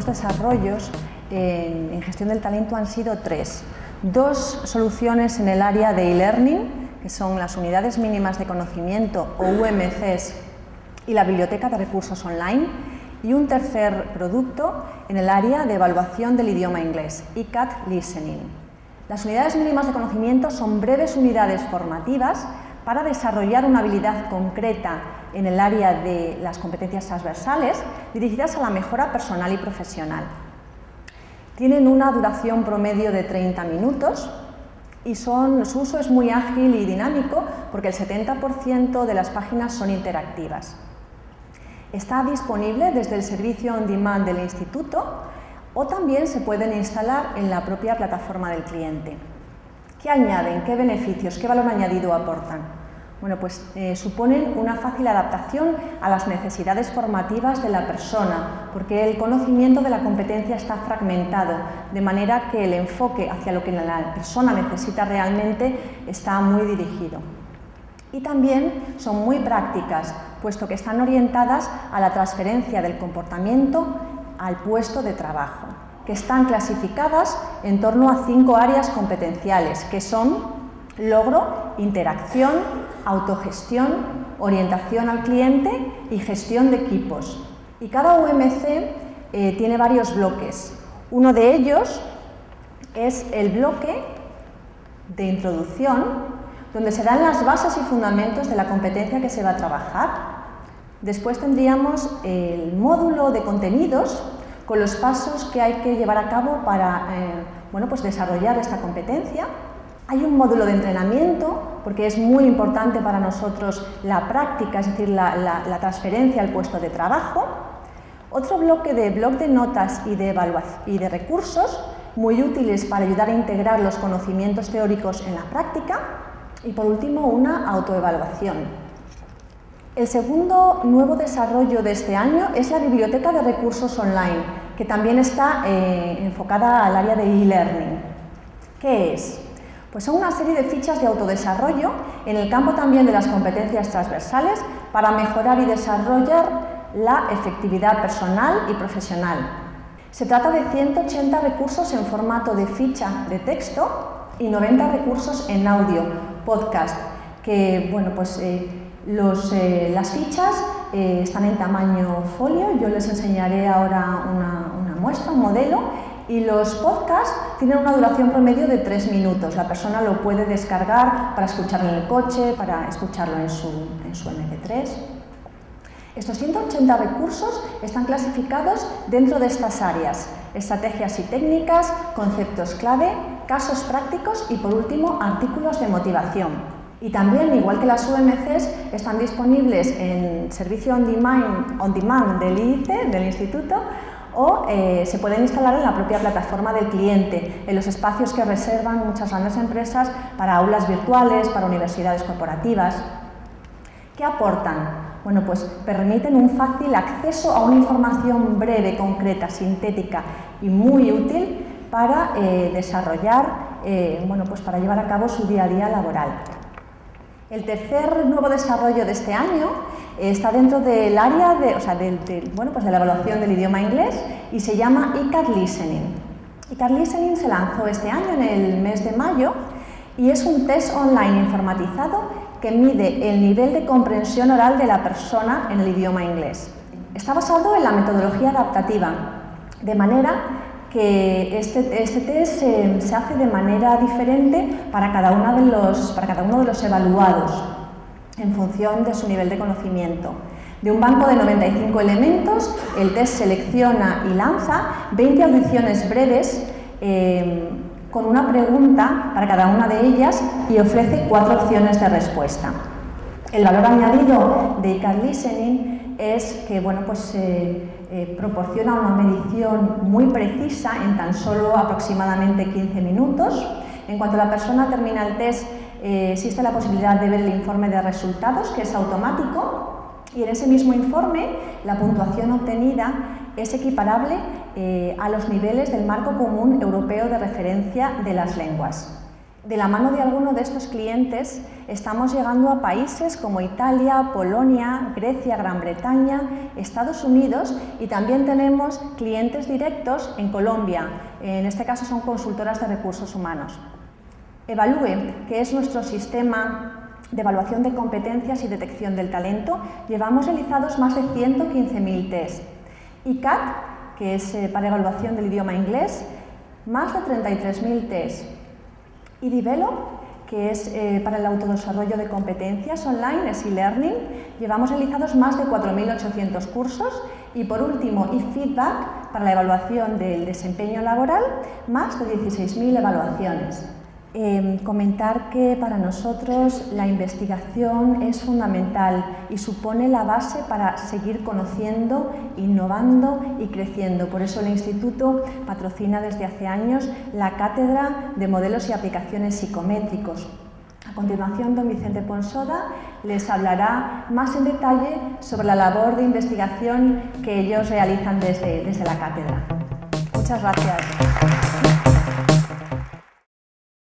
desarrollos en gestión del talento han sido 3. 2 soluciones en el área de e-learning, que son las unidades mínimas de conocimiento o UMCs y la biblioteca de recursos online, y un tercer producto en el área de evaluación del idioma inglés, ICAT Listening. Las unidades mínimas de conocimiento son breves unidades formativas para desarrollar una habilidad concreta en el área de las competencias transversales dirigidas a la mejora personal y profesional. Tienen una duración promedio de 30 minutos y su uso es muy ágil y dinámico porque el 70% de las páginas son interactivas. Está disponible desde el servicio on demand del instituto o también se pueden instalar en la propia plataforma del cliente. ¿Qué añaden? ¿Qué beneficios? ¿Qué valor añadido aportan? Bueno, pues suponen una fácil adaptación a las necesidades formativas de la persona, porque el conocimiento de la competencia está fragmentado, de manera que el enfoque hacia lo que la persona necesita realmente está muy dirigido. Y también son muy prácticas, puesto que están orientadas a la transferencia del comportamiento al puesto de trabajo, que están clasificadas en torno a 5 áreas competenciales, que son logro, interacción, autogestión, orientación al cliente y gestión de equipos. Y cada UMC tiene varios bloques. Uno de ellos es el bloque de introducción, donde se dan las bases y fundamentos de la competencia que se va a trabajar. Después tendríamos el módulo de contenidos con los pasos que hay que llevar a cabo para pues desarrollar esta competencia. Hay un módulo de entrenamiento, porque es muy importante para nosotros la práctica, es decir, la transferencia al puesto de trabajo. Otro bloque de notas y de recursos, muy útiles para ayudar a integrar los conocimientos teóricos en la práctica. Y por último, una autoevaluación. El segundo nuevo desarrollo de este año es la biblioteca de recursos online, que también está enfocada al área de e-learning. ¿Qué es? Pues son una serie de fichas de autodesarrollo en el campo también de las competencias transversales para mejorar y desarrollar la efectividad personal y profesional. Se trata de 180 recursos en formato de ficha de texto y 90 recursos en audio, podcast, que las fichas están en tamaño folio. Yo les enseñaré ahora una muestra, un modelo, y los podcasts tienen una duración promedio de 3 minutos. La persona lo puede descargar para escucharlo en el coche, para escucharlo en su MP3. Estos 180 recursos están clasificados dentro de estas áreas: estrategias y técnicas, conceptos clave, casos prácticos y, por último, artículos de motivación. Y también, igual que las UMCs, están disponibles en servicio on demand del IIC, del instituto, o se pueden instalar en la propia plataforma del cliente, en los espacios que reservan muchas grandes empresas para aulas virtuales, para universidades corporativas. ¿Qué aportan? Bueno, pues permiten un fácil acceso a una información breve, concreta, sintética y muy útil para desarrollar, para llevar a cabo su día a día laboral. El tercer nuevo desarrollo de este año está dentro del área de la evaluación del idioma inglés y se llama ICAT Listening. ICAT Listening se lanzó este año en el mes de mayo y es un test online informatizado que mide el nivel de comprensión oral de la persona en el idioma inglés. Está basado en la metodología adaptativa, de manera que este test se hace de manera diferente para cada uno de los evaluados, en función de su nivel de conocimiento. De un banco de 95 elementos, el test selecciona y lanza 20 audiciones breves con una pregunta para cada una de ellas y ofrece 4 opciones de respuesta. El valor añadido de ICAT Listening es que proporciona una medición muy precisa en tan solo aproximadamente 15 minutos. En cuanto la persona termina el test, existe la posibilidad de ver el informe de resultados, que es automático, y en ese mismo informe la puntuación obtenida es equiparable a los niveles del Marco Común Europeo de Referencia de las Lenguas. de la mano de alguno de estos clientes, estamos llegando a países como Italia, Polonia, Grecia, Gran Bretaña, Estados Unidos, y también tenemos clientes directos en Colombia. En este caso son consultoras de recursos humanos. Evalúe, que es nuestro sistema de evaluación de competencias y detección del talento, llevamos realizados más de 115.000 test. ICAT, que es para evaluación del idioma inglés, más de 33.000 test. Y Develop, que es para el autodesarrollo de competencias online, es e-learning, llevamos realizados más de 4.800 cursos. Y por último, eFeedback, para la evaluación del desempeño laboral, más de 16.000 evaluaciones. Comentar que para nosotros la investigación es fundamental y supone la base para seguir conociendo, innovando y creciendo. Por eso el Instituto patrocina desde hace años la Cátedra de Modelos y Aplicaciones Psicométricos. A continuación, don Vicente Ponsoda les hablará más en detalle sobre la labor de investigación que ellos realizan desde la cátedra. Muchas gracias.